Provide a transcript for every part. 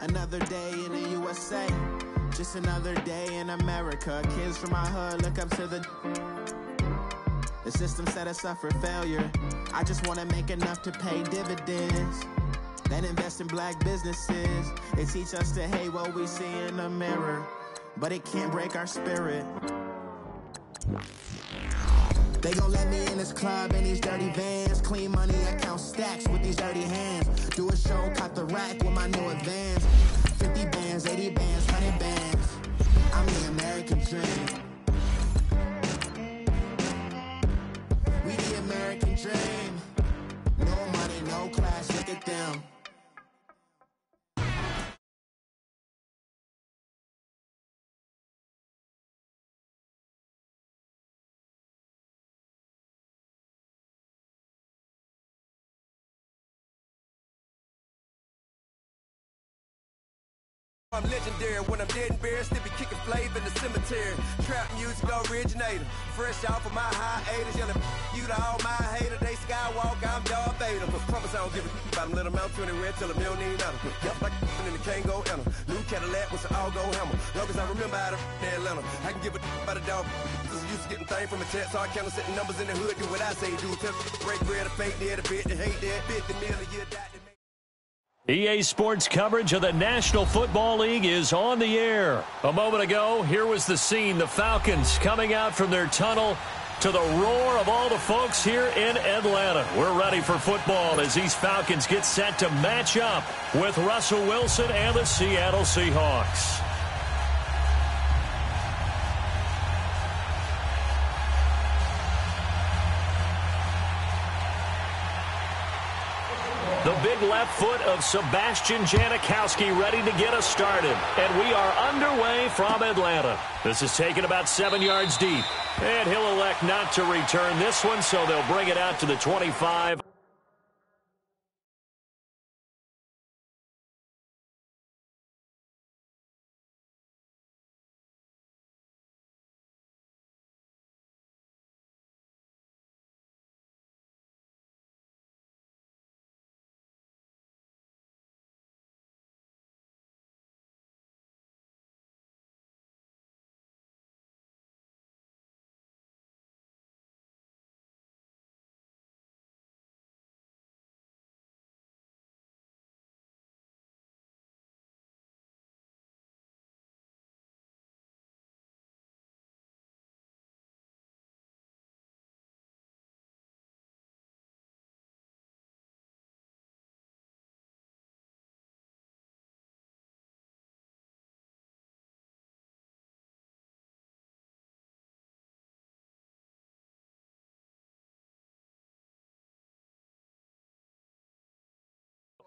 Another day in the USA, just another day in America. Kids from my hood look up to the system set us up for failure. I just want to make enough to pay dividends, then invest in black businesses. They teach us to hate what we see in the mirror, but it can't break our spirit. They gon' let me in this club in these dirty vans. Clean money, I count stacks with these dirty hands. Do a show, caught the rack with my new advance. 50 bands, 80 bands, 100 bands. I'm the American dream. We the American dream. No money, no class, look at them. I'm legendary when I'm dead and buried, still be kicking flavor in the cemetery. Trap music originator, fresh off of my hiatus, yelling you to all my haters. They skywalk, I'm Darth Vader. Promise I don't give a about them, let them out 20 red, tell them you don't need nothing. Yup, like and the can't go enter. New Cadillac with an all-go hammer. Long as I remember how to Atlanta, I can give a about a dog. Just used to getting things from a text, so I count setting numbers in the hood. Do what I say, do. Tell break bread, a fake dead, a bit, to hate that, 50 million a year, die. EA Sports coverage of the National Football League is on the air. A moment ago, here was the scene. The Falcons coming out from their tunnel to the roar of all the folks here in Atlanta. We're ready for football as these Falcons get set to match up with Russell Wilson and the Seattle Seahawks. The big left foot of Sebastian Janikowski ready to get us started. And we are underway from Atlanta. This is taken about 7 yards deep. And he'll elect not to return this one, so they'll bring it out to the 25.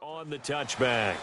On the touchback.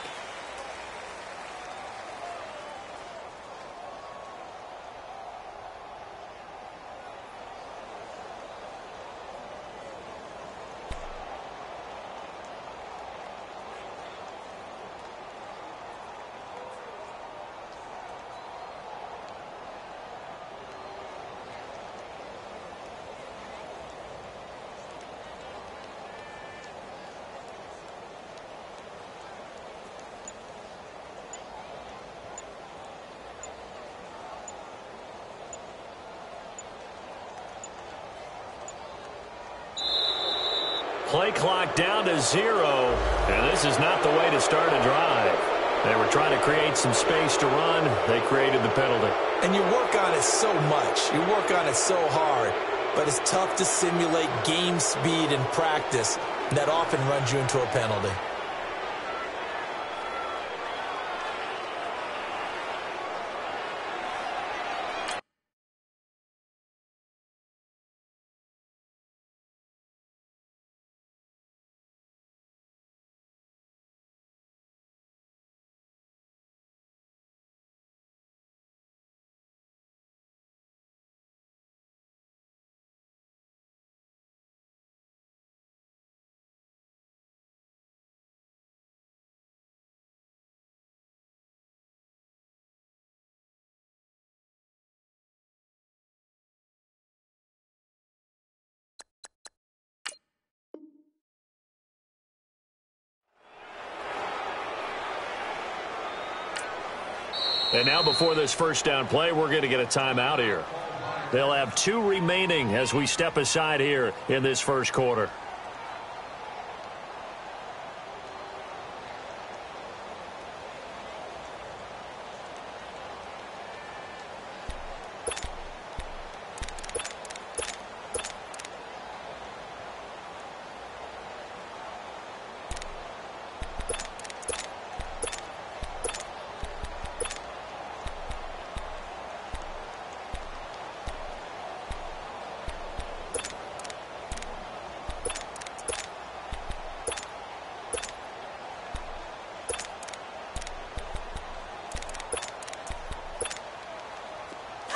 Play clock down to 0, and this is not the way to start a drive. They were trying to create some space to run. They created the penalty. And you work on it so much. You work on it so hard. But it's tough to simulate game speed in practice. That often runs you into a penalty. And now before this first down play, we're going to get a timeout here. They'll have 2 remaining as we step aside here in this first quarter.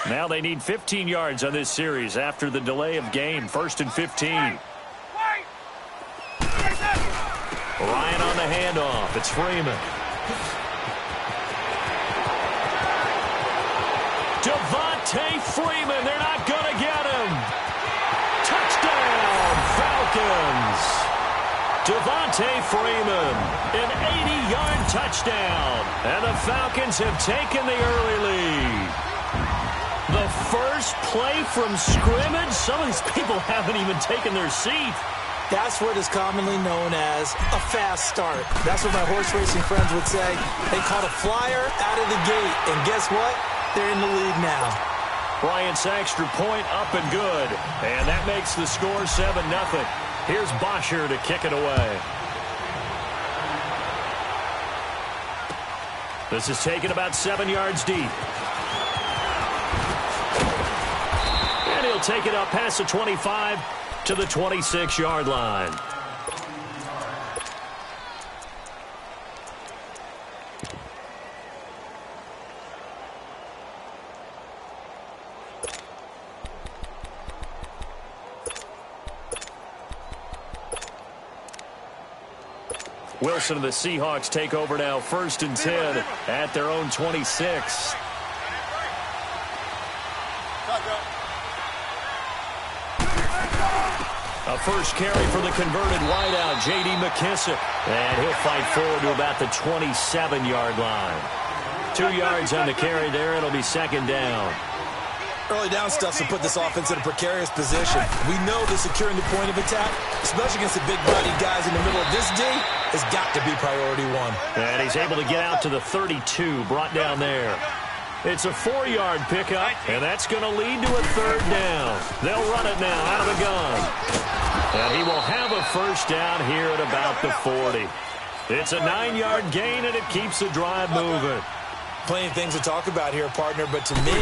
Now they need 15 yards on this series after the delay of game. 1st and 15. Ryan on the handoff. It's Freeman. Devontae Freeman. They're not going to get him. Touchdown, Falcons. Devontae Freeman, an 80-yard touchdown. And the Falcons have taken the early lead. The first play from scrimmage. Some of these people haven't even taken their seat. That's what is commonly known as a fast start. That's what my horse racing friends would say. They caught a flyer out of the gate. And guess what? They're in the lead now. Bryant's extra point up and good. And that makes the score 7-0. Here's Bosher to kick it away. This is taken about 7 yards deep. And he'll take it up past the 25 to the 26-yard line. Wilson and the Seahawks take over now, 1st and 10 at their own 26. A first carry for the converted wideout, J.D. McKissick. And he'll fight forward to about the 27-yard line. 2 yards on the carry there. It'll be 2nd down. Early down stuff to put this offense in a precarious position. We know that securing the point of attack, especially against the big-bodied guys in the middle of this D, has got to be priority one. And he's able to get out to the 32, brought down there. It's a 4-yard pickup, and that's going to lead to a 3rd down. They'll run it now out of the gun. And he will have a first down here at about the 40. It's a 9-yard gain, and it keeps the drive moving. Plenty of things to talk about here, partner, but to me,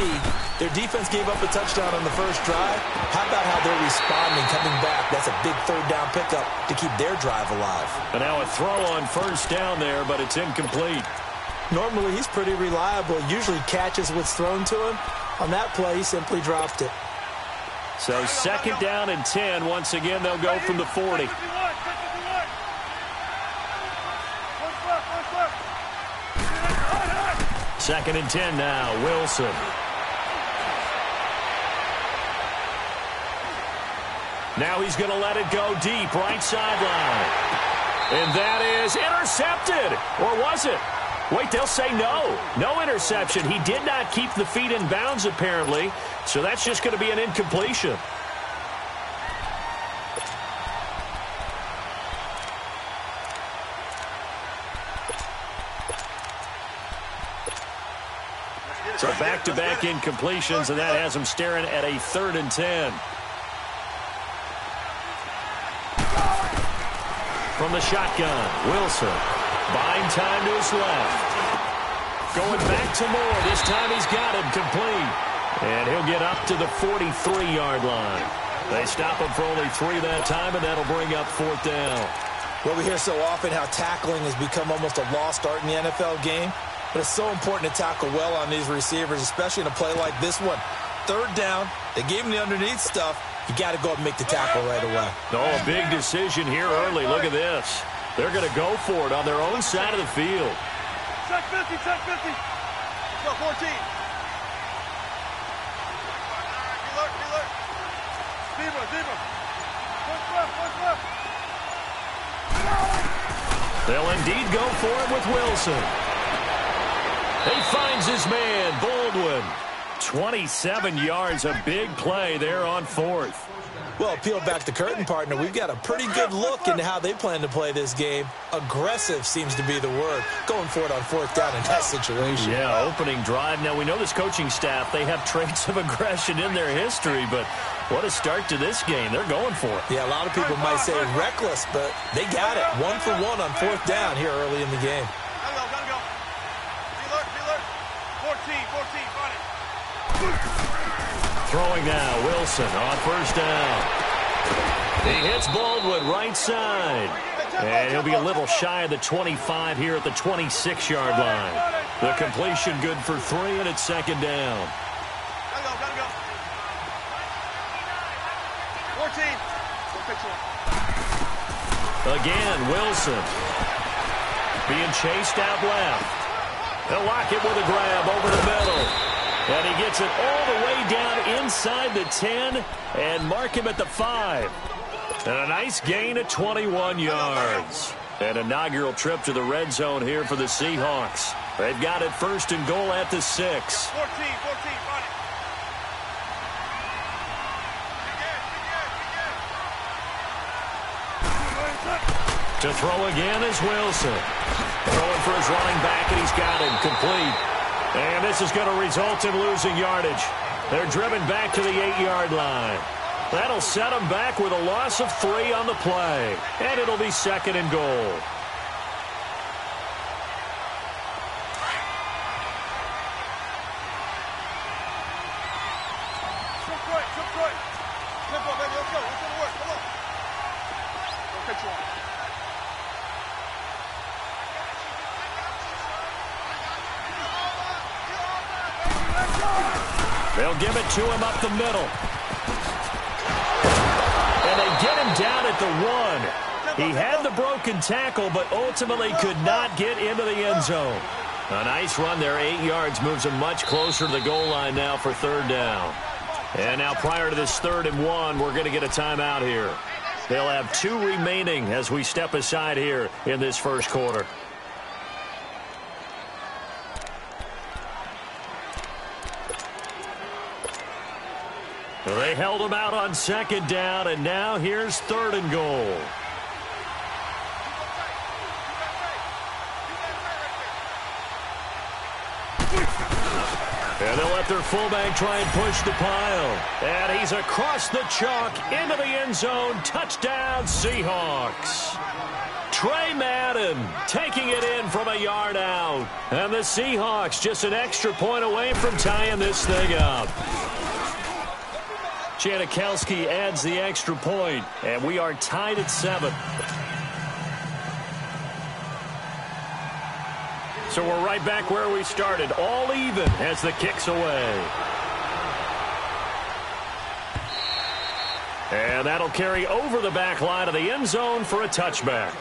their defense gave up a touchdown on the first drive. How about how they're responding, coming back? That's a big 3rd down pickup to keep their drive alive. And now a throw on first down there, but it's incomplete. Normally, he's pretty reliable. Usually catches what's thrown to him. On that play, he simply dropped it. So 2nd down and 10. Once again, they'll go from the 40. Second and 10 now, Wilson. Now he's going to let it go deep, right sideline. And that is intercepted. Or was it? Wait, they'll say no. No interception. He did not keep the feet in bounds, apparently. So that's just going to be an incompletion. So back-to-back incompletions, and that has him staring at a 3rd and 10. From the shotgun, Wilson. Buying time to his left. Going back to Moore. This time he's got him complete. And he'll get up to the 43-yard line. They stop him for only 3 that time, and that'll bring up 4th down. Well, we hear so often how tackling has become almost a lost art in the NFL game. But it's so important to tackle well on these receivers, especially in a play like this one. 3rd down, they gave him the underneath stuff. You got to go up and make the tackle right away. Oh, a big decision here early. Look at this. They're going to go for it on their own side of the field. Check 50, check 50. Let's go, 14. Alert. Deeper. Push left. They'll indeed go for it with Wilson. He finds his man, Baldwin. 27 yards, a big play there on fourth. Well, peel back the curtain, partner. We've got a pretty good look into how they plan to play this game. Aggressive seems to be the word. Going for it on fourth down in that situation. Yeah, opening drive. Now, we know this coaching staff, they have traits of aggression in their history, but what a start to this game. They're going for it. Yeah, a lot of people might say reckless, but they got it. 1 for 1 on fourth down here early in the game. Gotta go. Be alert. 14, run it. Throwing now, Wilson on first down. He hits Baldwin right side. And he'll be a little shy of the 25 here at the 26-yard line. The completion good for 3, and it's second down. Gotta go. 14. Again, Wilson. Being chased out left. They'll lock it with a grab over the middle. And he gets it all the way down inside the 10 and mark him at the 5. And a nice gain of 21 yards. An inaugural trip to the red zone here for the Seahawks. They've got it first and goal at the 6. 14, run it. To throw again is Wilson. Throwing for his running back, and he's got him complete. And this is going to result in losing yardage. They're driven back to the 8-yard line. That'll set them back with a loss of 3 on the play. And it'll be second and goal. Tempo, baby, let's go. Let's go to work. Come on. Don't catch you on. They'll give it to him up the middle. And they get him down at the 1. He had the broken tackle, but ultimately could not get into the end zone. A nice run there, 8 yards, moves him much closer to the goal line now for third down. And now prior to this 3rd and 1, we're going to get a timeout here. They'll have 2 remaining as we step aside here in this first quarter. They held him out on second down, and now here's 3rd and goal. And they'll let their fullback try and push the pile. And he's across the chalk into the end zone. Touchdown, Seahawks. Trey Madden taking it in from a yard out. And the Seahawks just an extra point away from tying this thing up. Janikowski adds the extra point, and we are tied at 7. So we're right back where we started, all even as the kick's away. And that'll carry over the back line of the end zone for a touchback.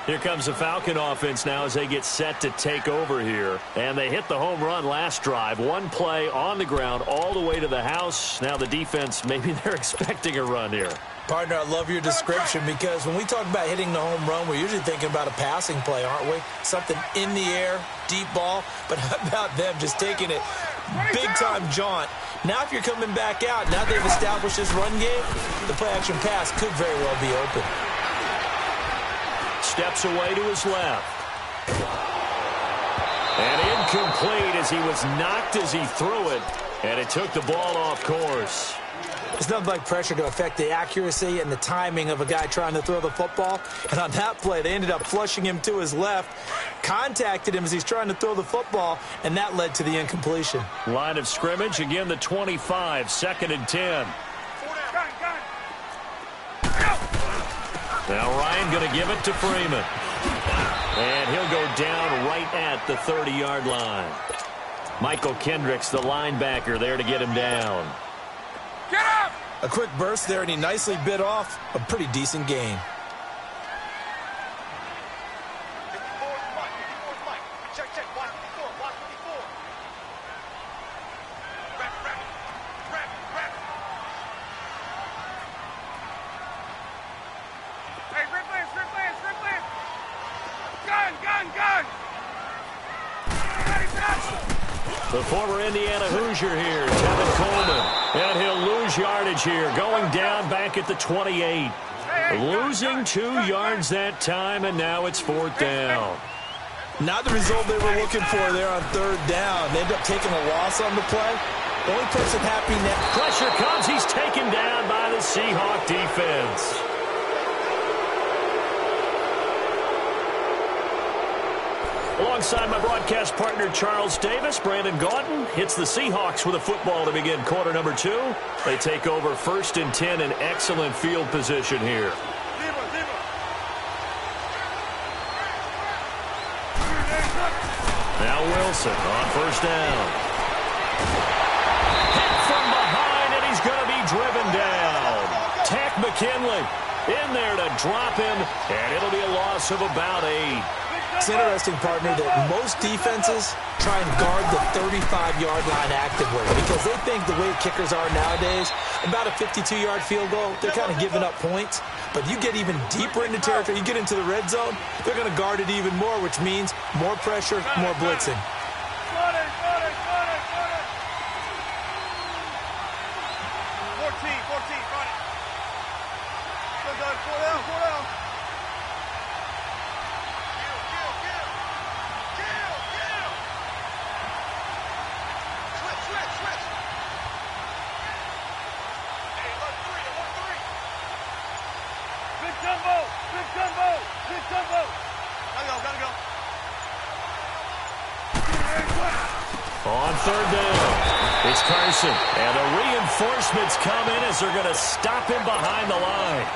Here comes the Falcon offense now as they get set to take over here. And they hit the home run last drive. 1 play on the ground all the way to the house. Now the defense, maybe they're expecting a run here. Partner, I love your description because when we talk about hitting the home run, we're usually thinking about a passing play, aren't we? Something in the air, deep ball. But how about them just taking it big-time jaunt? Now if you're coming back out, now they've established this run game, the play-action pass could very well be open. Steps away to his left. And incomplete as he was knocked as he threw it. And it took the ball off course. It's nothing like pressure to affect the accuracy and the timing of a guy trying to throw the football. And on that play, they ended up flushing him to his left, contacted him as he's trying to throw the football, and that led to the incompletion. Line of scrimmage, again the 25, 2nd and 10. Now Ryan going to give it to Freeman. And he'll go down right at the 30-yard line. Michael Kendricks, the linebacker, there to get him down. Get up! A quick burst there, and he nicely bit off a pretty decent gain. Check, watch 54. Rep. Hey, rip lance. Gun! Ready, pass! The former Indiana Hoosier here, Tevin Coleman. And he'll lose yardage here, going down back at the 28. Losing 2 yards that time, and now it's 4th down. Not the result they were looking for there on 3rd down. They end up taking a loss on the play. The only person happy now. Pressure comes. He's taken down by the Seahawk defense. Alongside my broadcast partner, Charles Davis, Brandon Gaudin hits the Seahawks with a football to begin quarter number 2. They take over 1st and 10 in excellent field position here. Now Wilson on 1st down. Hit from behind, and he's going to be driven down. Tack McKinley in there to drop him, and it'll be a loss of about 8. It's interesting, partner, that most defenses try and guard the 35-yard line actively because they think the way kickers are nowadays, about a 52-yard field goal, they're kind of giving up points. But you get even deeper into territory, you get into the red zone, they're going to guard it even more, which means more pressure, more blitzing. 14, run it. Good, 4 down. Big jumbo. Gotta go. On 3rd down, it's Carson. And the reinforcements come in as they're going to stop him behind the line.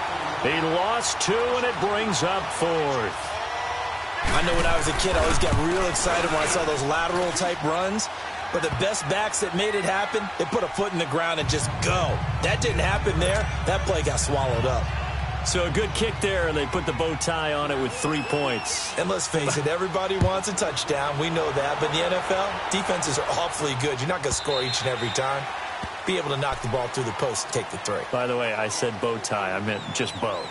He lost 2, and it brings up 4th. I know when I was a kid, I always got real excited when I saw those lateral-type runs. But the best backs that made it happen, they put a foot in the ground and just go. That didn't happen there. That play got swallowed up. So a good kick there, and they put the bow tie on it with 3 points. And let's face it, everybody wants a touchdown. We know that. But in the NFL, defenses are awfully good. You're not going to score each and every time. Be able to knock the ball through the post and take the 3. By the way, I said bow tie. I meant just bow.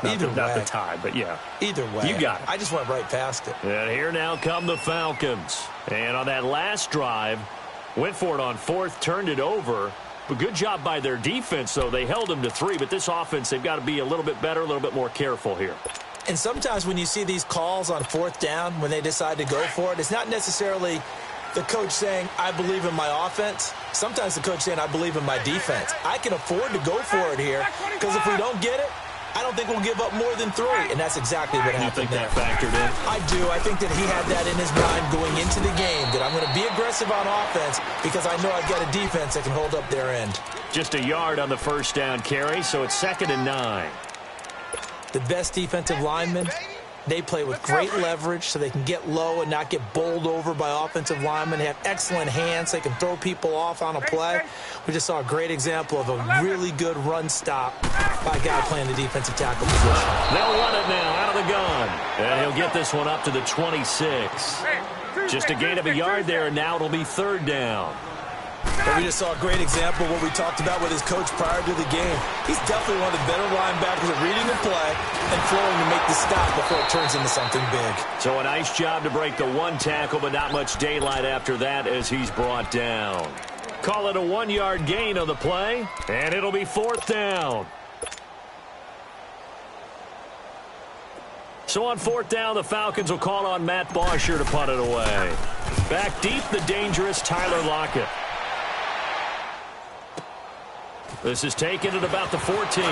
Not the tie, but yeah. Either way. You got it. I just went right past it. And here now come the Falcons. And on that last drive, went for it on 4th, turned it over. But good job by their defense, though. They held them to 3, but this offense, they've got to be a little bit better, a little bit more careful here. And sometimes when you see these calls on 4th down, when they decide to go for it, it's not necessarily the coach saying, I believe in my offense. Sometimes the coach saying, I believe in my defense. I can afford to go for it here because if we don't get it, I don't think we'll give up more than 3, and that's exactly what happened there. You think that factored in? I do. I think that he had that in his mind going into the game, that I'm going to be aggressive on offense because I know I've got a defense that can hold up their end. Just a yard on the 1st down carry, so it's 2nd and 9. The best defensive linemen, they play with great leverage so they can get low and not get bowled over by offensive linemen. They have excellent hands. They can throw people off on a play. We just saw a great example of a really good run stop by a guy playing the defensive tackle position. They'll run it now out of the gun. And he'll get this one up to the 26. Just a gain of a yard there, and now it'll be 3rd down. But we just saw a great example of what we talked about with his coach prior to the game. He's definitely one of the better linebackers at reading the play and flowing to make the stop before it turns into something big. So a nice job to break the 1 tackle, but not much daylight after that as he's brought down. Call it a 1-yard gain on the play, and it'll be 4th down. So on 4th down, the Falcons will call on Matt Bosher to punt it away. Back deep, the dangerous Tyler Lockett. This is taken at about the 14.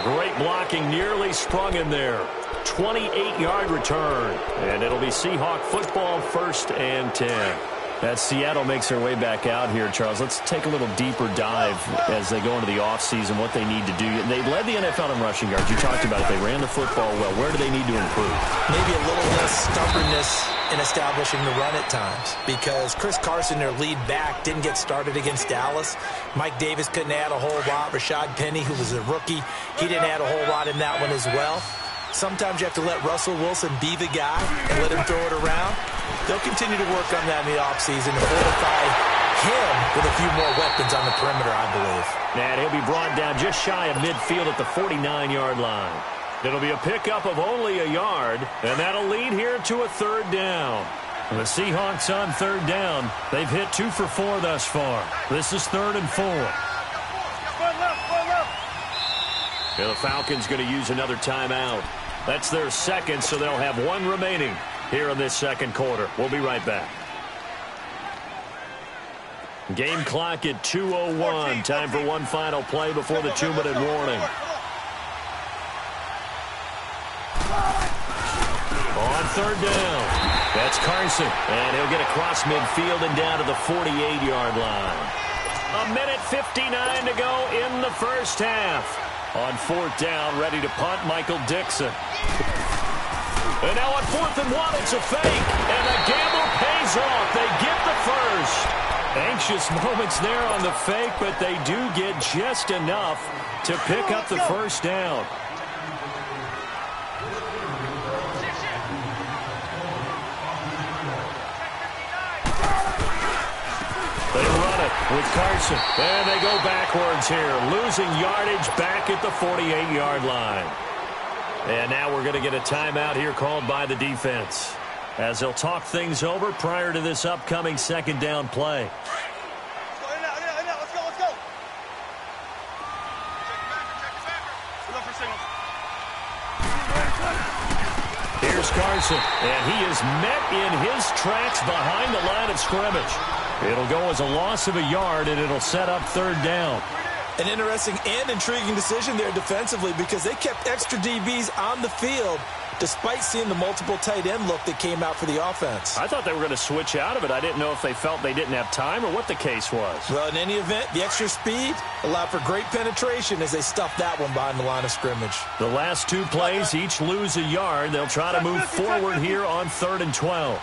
Great blocking, nearly sprung in there. 28-yard return. And it'll be Seahawk football, 1st and 10. As Seattle makes their way back out here, Charles, let's take a little deeper dive as they go into the offseason, what they need to do. They led the NFL in rushing yards. You talked about it. They ran the football well. Where do they need to improve? Maybe a little less stubbornness in establishing the run at times because Chris Carson, their lead back, didn't get started against Dallas. Mike Davis couldn't add a whole lot. Rashad Penny, who was a rookie, he didn't add a whole lot in that one as well. Sometimes you have to let Russell Wilson be the guy and let him throw it around. They'll continue to work on that in the offseason and fortify him with a few more weapons on the perimeter, I believe. And he'll be brought down just shy of midfield at the 49-yard line. It'll be a pickup of only a yard, and that'll lead here to a third down. The Seahawks on third down. They've hit 2 for 4 thus far. This is 3rd and 4. Yeah, the Falcons going to use another timeout. That's their second, so they'll have 1 remaining here in this second quarter. We'll be right back. Game clock at 2:01. Time for one final play before the 2-minute warning. On third down, that's Carson, and he'll get across midfield and down to the 48-yard line. 1:59 to go in the first half. On fourth down, ready to punt, Michael Dixon. And now on 4th and 1, it's a fake, and the gamble pays off. They get the first. Anxious moments there on the fake, but they do get just enough to pick up the first down. They run it with Carson, and they go backwards here, losing yardage back at the 48-yard line. And now we're going to get a timeout here called by the defense, as they'll talk things over prior to this upcoming second down play. Here's Carson, and he is met in his tracks behind the line of scrimmage. It'll go as a loss of a yard, and it'll set up third down. An interesting and intriguing decision there defensively, because they kept extra DBs on the field despite seeing the multiple tight end look that came out for the offense. I thought they were going to switch out of it. I didn't know if they felt they didn't have time or what the case was. Well, in any event, the extra speed allowed for great penetration as they stuffed that one behind the line of scrimmage. The last 2 plays each lose a yard. They'll try to move forward here on 3rd and 12.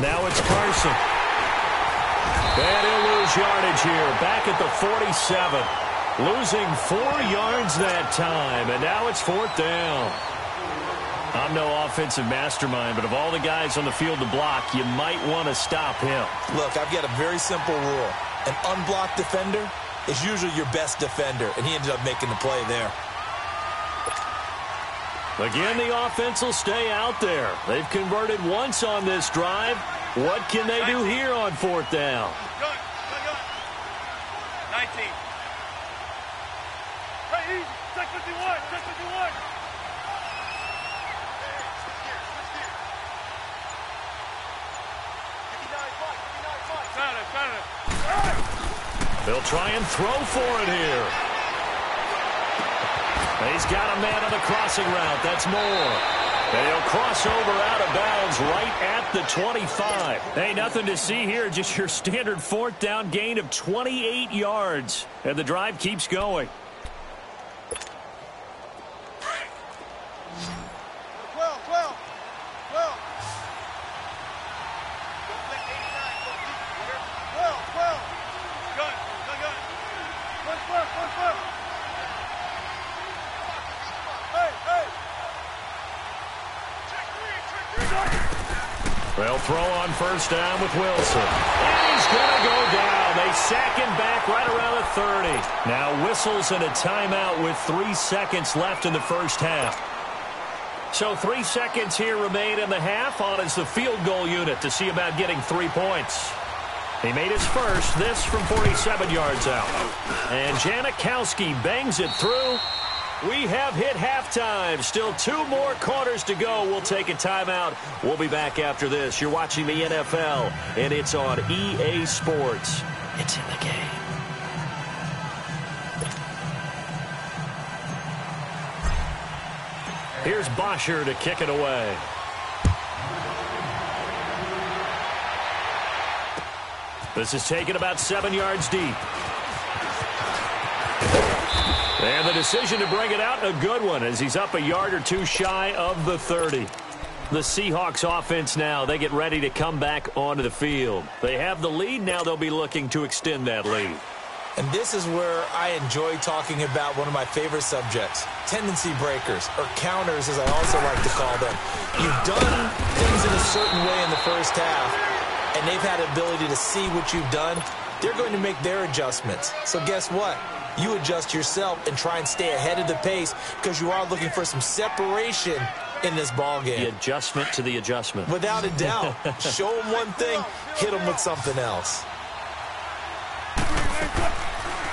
Now it's Carson. And he'll lose yardage here, back at the 47. Losing 4 yards that time, and now it's 4th down. I'm no offensive mastermind, but of all the guys on the field to block, you might want to stop him. Look, I've got a very simple rule. An unblocked defender is usually your best defender, and he ended up making the play there. Again, the offense will stay out there. They've converted once on this drive. What can they do here on 4th down? 19. Hey, check 51, check 51. They'll try and throw for it here. He's got a man on the crossing route. That's Moore. And he'll cross over out of bounds right at the 25. Hey, nothing to see here. Just your standard 4th down gain of 28 yards. And the drive keeps going. 12. Gun. They'll throw on 1st down with Wilson. And he's going to go down. They sack him back right around the 30. Now whistles and a timeout with 3 seconds left in the first half. So 3 seconds here remain in the half. On is the field goal unit to see about getting 3 points. He made his first, this from 47 yards out. And Janikowski bangs it through. We have hit halftime. Still 2 more quarters to go. We'll take a timeout. We'll be back after this. You're watching the NFL, and it's on EA Sports. It's in the game. Here's Bosher to kick it away. This is taken about 7 yards deep. And the decision to bring it out, a good one, as he's up a yard or 2 shy of the 30. The Seahawks offense now, they get ready to come back onto the field. They have the lead, now they'll be looking to extend that lead. And this is where I enjoy talking about one of my favorite subjects, tendency breakers, or counters as I also like to call them. You've done things in a certain way in the first half, and they've had the ability to see what you've done. They're going to make their adjustments. So guess what? You adjust yourself and try and stay ahead of the pace because you are looking for some separation in this ball game. The adjustment to the adjustment. Without a doubt. Show them one thing, hit them with something else.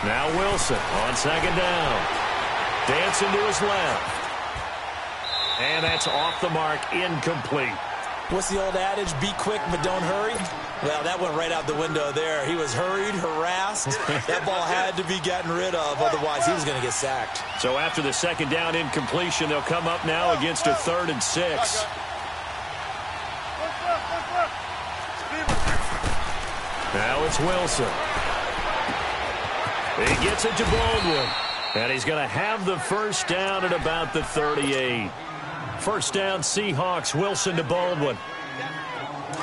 Now Wilson on second down. Dancing to his left. And that's off the mark, incomplete. What's the old adage? Be quick, but don't hurry? Well, that went right out the window there. He was hurried, harassed. That ball had to be gotten rid of, otherwise he was going to get sacked. So after the second down incompletion, they'll come up now against a 3rd and 6. Now it's Wilson. He gets it to Baldwin. And he's going to have the first down at about the 38. First down, Seahawks. Wilson to Baldwin.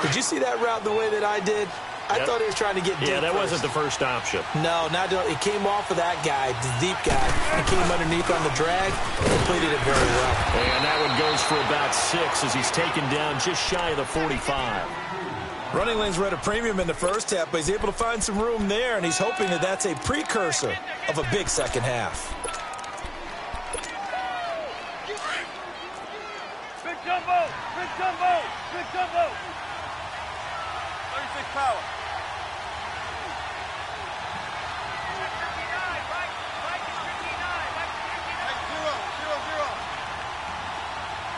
Did you see that route the way that I did? I thought he was trying to get deep. Yeah, that first. wasn't the first option. No, it came off of that guy, the deep guy. It came underneath on the drag, completed it very well. And that one goes for about 6 as he's taken down just shy of the 45. Running lanes were at a premium in the first half, but he's able to find some room there, and he's hoping that that's a precursor of a big second half. Big jumbo! Big jumbo! Big jumbo! 36 power.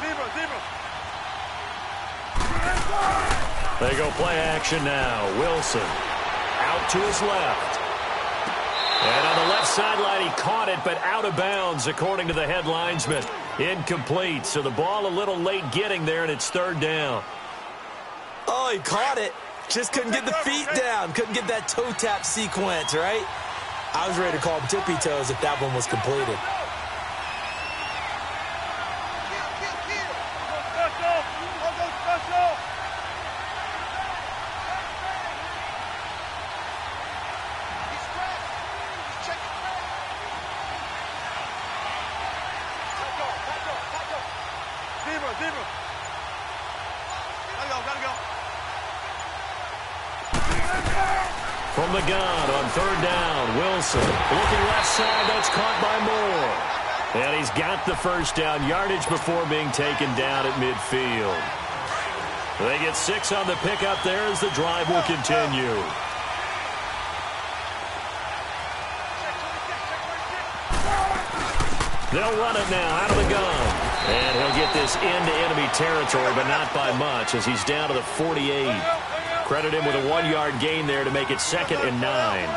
Zero. They go play action now. Wilson out to his left. And on the left sideline, he caught it, but out of bounds, according to the head linesman. Incomplete. So the ball a little late getting there, and it's 3rd down. Oh, he caught it. Just couldn't get the feet down. Couldn't get that toe tap sequence, right? I was ready to call him tippy toes if that one was completed. From the gun on 3rd down, Wilson looking left side. That's caught by Moore. And he's got the first down yardage before being taken down at midfield. They get 6 on the pickup there as the drive will continue. They'll run it now out of the gun. And he'll get this into enemy territory, but not by much as he's down to the 48. Credit him with a 1-yard gain there to make it 2nd and 9.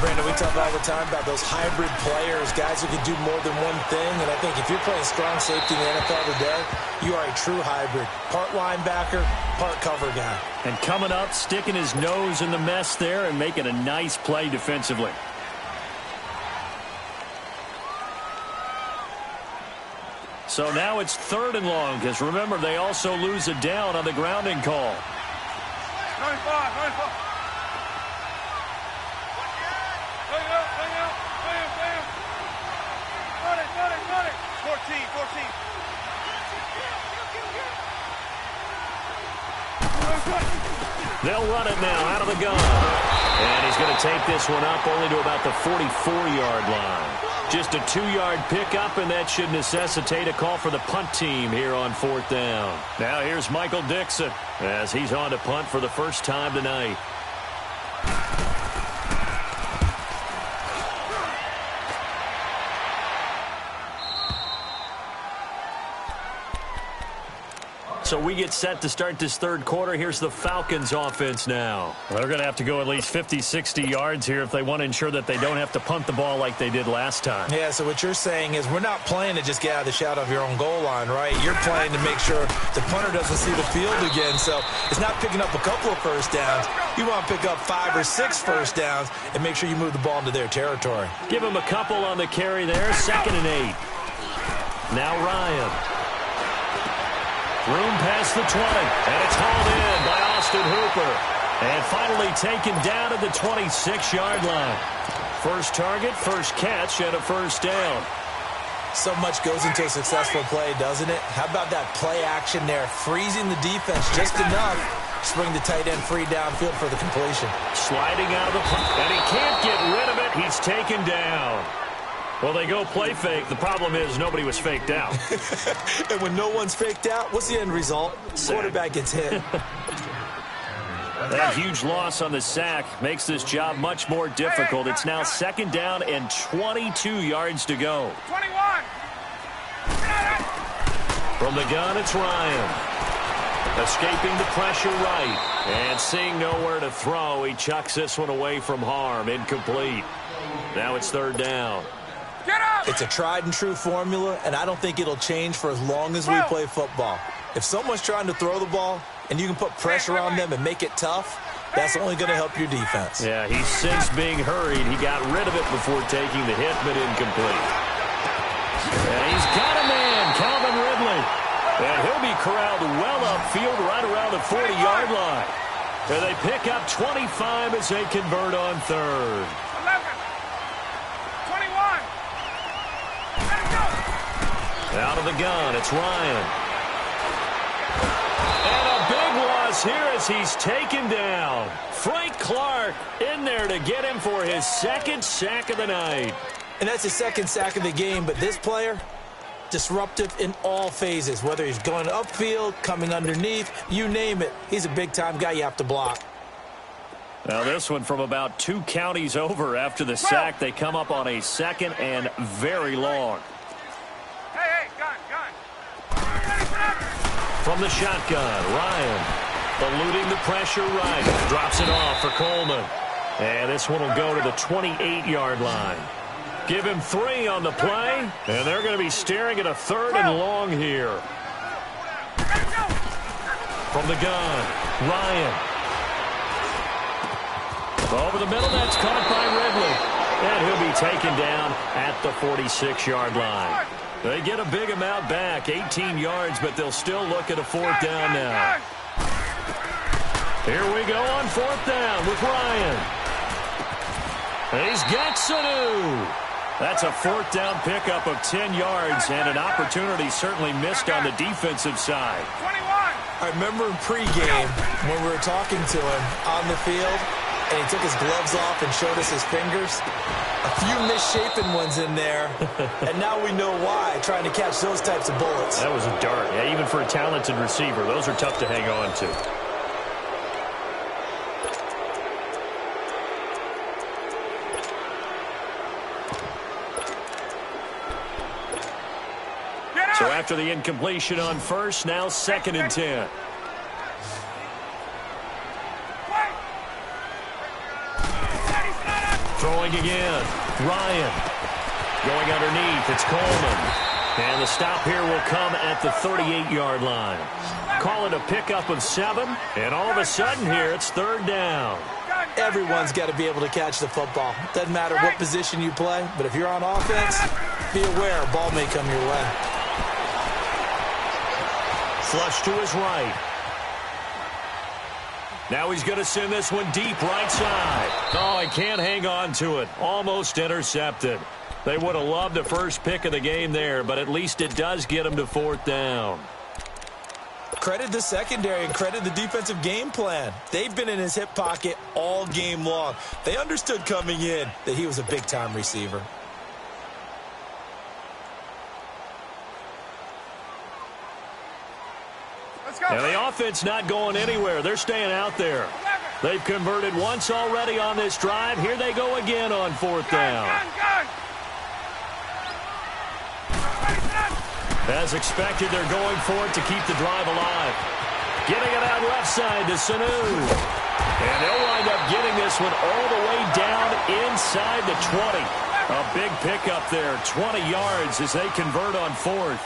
Brandon, we talk all the time about those hybrid players, guys who can do more than one thing. And I think if you're playing strong safety in the NFL today, you are a true hybrid. Part linebacker, part cover guy. And coming up, sticking his nose in the mess there and making a nice play defensively. So now it's 3rd and long because, remember, they also lose a down on the grounding call. 95. Bang. 14. They'll run it now out of the gun. And he's going to take this one up only to about the 44-yard line. Just a 2-yard pickup, and that should necessitate a call for the punt team here on 4th down. Now here's Michael Dixon as he's on to punt for the first time tonight. So we get set to start this 3rd quarter. Here's the Falcons offense now. Well, they're going to have to go at least 50, 60 yards here if they want to ensure that they don't have to punt the ball like they did last time. Yeah, so what you're saying is we're not playing to just get out of the shadow of your own goal line, right? You're playing to make sure the punter doesn't see the field again. So it's not picking up a couple of first downs. You want to pick up 5 or 6 first downs and make sure you move the ball into their territory. Give them a couple on the carry there. 2nd and 8. Now Ryan. Room past the 20, and it's hauled in by Austin Hooper. And finally taken down at the 26-yard line. First target, first catch, and a first down. So much goes into a successful play, doesn't it? How about that play action there? Freezing the defense just enough to bring the tight end free downfield for the completion. Sliding out of the pocket, and he can't get rid of it. He's taken down. Well, they go play fake. The problem is nobody was faked out. And when no one's faked out, what's the end result? Quarterback gets hit. That huge loss on the sack makes this job much more difficult. It's now second down and 22 yards to go. 21. From the gun, it's Ryan. Escaping the pressure right. And seeing nowhere to throw, he chucks this one away from harm. Incomplete. Now it's third down. Get up! It's a tried and true formula, and I don't think it'll change for as long as we play football. If someone's trying to throw the ball and you can put pressure on them and make it tough, that's only going to help your defense. Yeah, he's since being hurried. He got rid of it before taking the hit, but incomplete. And he's got a man, Calvin Ridley. And he'll be corralled well upfield right around the 40-yard line. And they pick up 25 as they convert on third. 11. 21. Let it go. Out of the gun, it's Ryan. And a big loss here as he's taken down. Frank Clark in there to get him for his second sack of the night. And that's his second sack of the game, but this player, disruptive in all phases, whether he's going upfield, coming underneath, you name it. He's a big-time guy you have to block. Now this one from about 2 counties over after the sack. They come up on a second and very long. Hey, gun. From the shotgun, Ryan eluding the pressure right. Drops it off for Coleman. And this one will go to the 28-yard line. Give him 3 on the play, and they're going to be staring at a third and long here. From the gun, Ryan. Over the middle, that's caught by Ridley. And he'll be taken down at the 46-yard line. They get a big amount back, 18 yards, but they'll still look at a fourth down now. Here we go on fourth down with Ryan. And he's got Sanu. That's a fourth down pickup of 10 yards and an opportunity certainly missed on the defensive side. 21. I remember in pregame when we were talking to him on the field, and he took his gloves off and showed us his fingers. A few misshapen ones in there, and now we know why, trying to catch those types of bullets. That was a dart. Yeah, even for a talented receiver, those are tough to hang on to. So after the incompletion on first, now second and 10. Throwing again. Ryan. Going underneath. It's Coleman. And the stop here will come at the 38-yard line. Call it a pickup of 7. And all of a sudden here, it's third down. Everyone's got to be able to catch the football. Doesn't matter what position you play, but if you're on offense, be aware a ball may come your way. Flush to his right. Now he's going to send this one deep right side. Oh, he can't hang on to it. Almost intercepted. They would have loved the first pick of the game there, but at least it does get him to fourth down. Credit the secondary and credit the defensive game plan. They've been in his hip pocket all game long. They understood coming in that he was a big-time receiver. And the offense not going anywhere. They're staying out there. They've converted once already on this drive. Here they go again on fourth down. As expected, they're going for it to keep the drive alive. Getting it out left side to Sanu. And they'll wind up getting this one all the way down inside the 20. A big pickup there, 20 yards as they convert on fourth.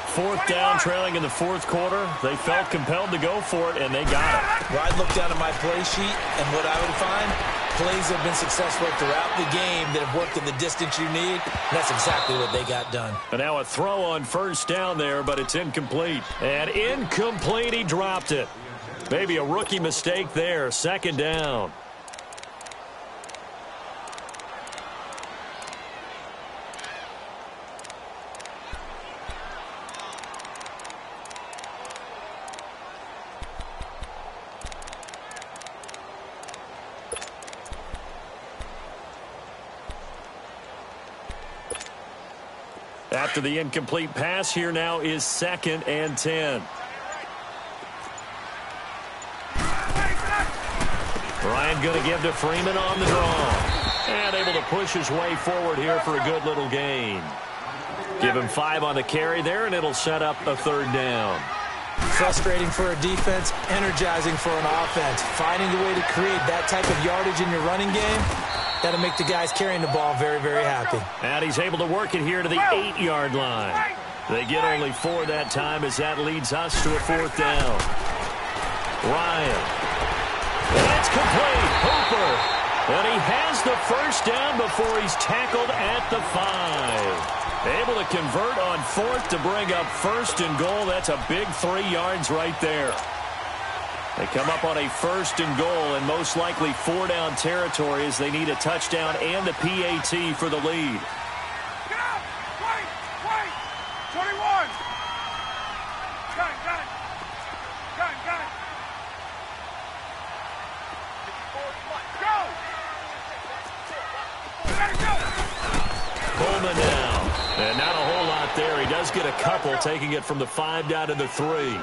Fourth down, trailing in the fourth quarter. They felt compelled to go for it, and they got it. Well, I'd look down at my play sheet, and what I would find, plays have been successful throughout the game that have worked in the distance you need. That's exactly what they got done. And now a throw on first down there, but it's incomplete. And incomplete, he dropped it. Maybe a rookie mistake there, second down. After the incomplete pass, here now is 2nd and 10. Ryan going to give to Freeman on the draw. And able to push his way forward here for a good little gain. Give him 5 on the carry there, and it'll set up a 3rd down. Frustrating for a defense, energizing for an offense. Finding a way to create that type of yardage in your running game, that'll make the guys carrying the ball very, very happy. And he's able to work it here to the 8-yard line. They get only 4 that time as that leads us to a 4th down. Ryan. That's complete. Hooper. And he has the 1st down before he's tackled at the 5. Able to convert on 4th to bring up 1st and goal. That's a big 3 yards right there. They come up on a 1st and goal and most likely 4-down territory as they need a touchdown and a PAT for the lead. Get up! Wait! 21! Got it! Go! Coleman now. And not a whole lot there. He does get a couple, taking it from the 5 down to the 3.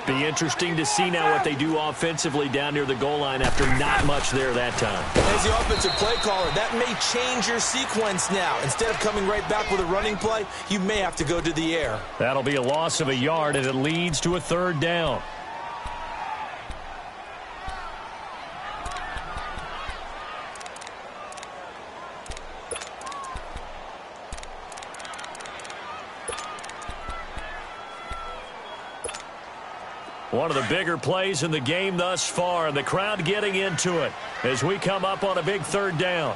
Be interesting to see now what they do offensively down near the goal line after not much there that time. As the offensive play caller, that may change your sequence now. Instead of coming right back with a running play, you may have to go to the air. That'll be a loss of a yard, and it leads to a 3rd down. One of the bigger plays in the game thus far, and the crowd getting into it as we come up on a big 3rd down.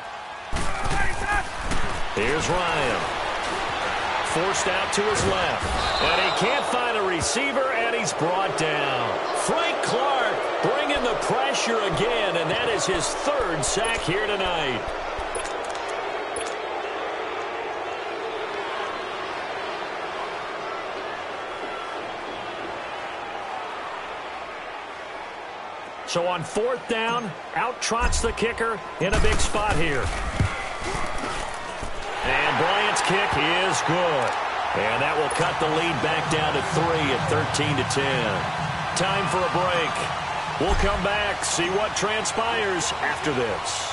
Here's Ryan. Forced out to his left. And he can't find a receiver, and he's brought down. Frank Clark bringing the pressure again, and that is his 3rd sack here tonight. So on 4th down, out trots the kicker in a big spot here. And Bryant's kick is good. And that will cut the lead back down to 3 at 13-10. Time for a break. We'll come back, see what transpires after this.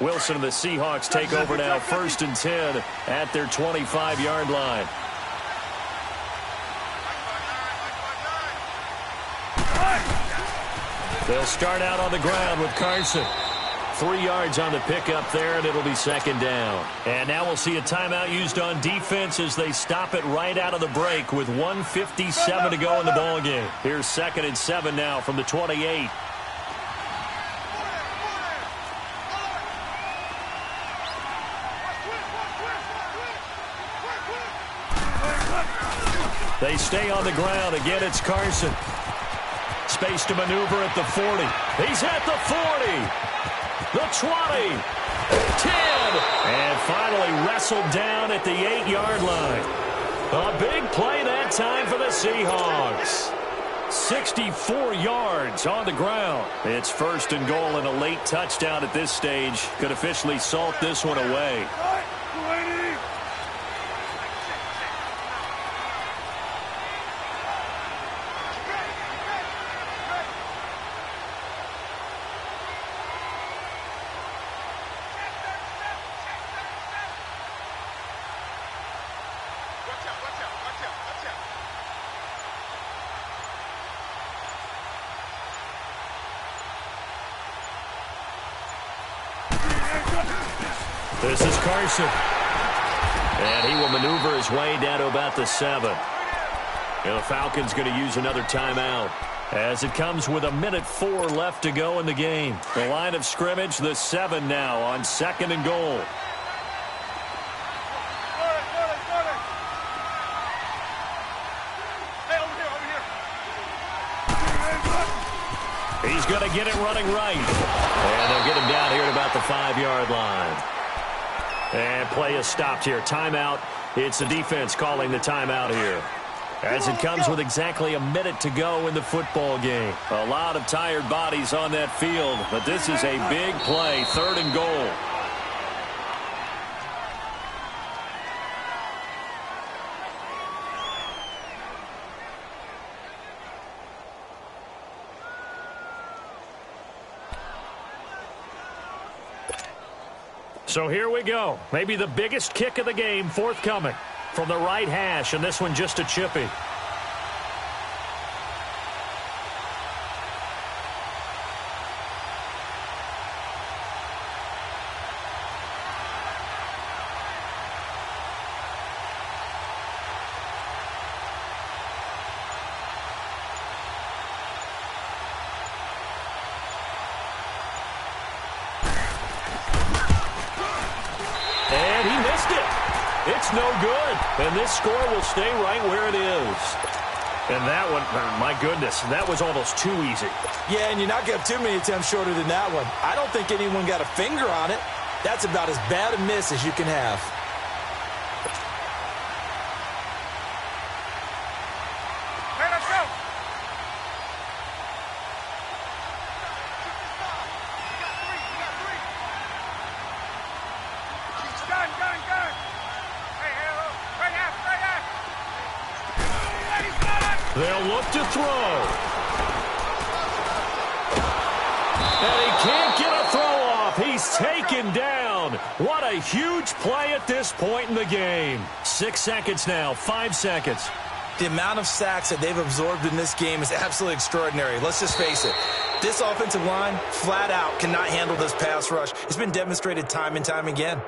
Wilson and the Seahawks take over now, 1st and 10 at their 25-yard line. They'll start out on the ground with Carson. 3 yards on the pickup there, and it'll be 2nd down. And now we'll see a timeout used on defense as they stop it right out of the break with 1:57 to go in the ballgame. Here's 2nd and 7 now from the 28. They stay on the ground. Again, it's Carson. Space to maneuver at the 40. He's at the 40. The 20. 10. And finally wrestled down at the 8-yard line. A big play that time for the Seahawks. 64 yards on the ground. It's 1st and goal, and a late touchdown at this stage could officially salt this one away. This is Carson. And he will maneuver his way down to about the 7. And the Falcons going to use another timeout as it comes with 1:04 left to go in the game. The line of scrimmage, the 7 now on 2nd and goal. He's going to get it running right. And they'll get him down here at about the 5-yard line. And play is stopped here. Timeout It's the defense calling the timeout here. As it comes with exactly a minute to go in the football game. A lot of tired bodies on that field, but this is a big play, 3rd and goal. So here we go. Maybe the biggest kick of the game forthcoming from the right hash, and this one just a chippy. And he missed it. It's no good. And this score will stay right where it is. And that one, my goodness, that was almost too easy. Yeah, and you're not going to have too many attempts shorter than that one. I don't think anyone got a finger on it. That's about as bad a miss as you can have. Hey, let's go. Gun. Hey, right half. He's got it. They'll look to throw. And he can't get a throw off. He's taken down. What a huge play at this point in the game. 6 seconds now, 5 seconds. The amount of sacks that they've absorbed in this game is absolutely extraordinary. Let's just face it. This offensive line, flat out, cannot handle this pass rush. It's been demonstrated time and time again.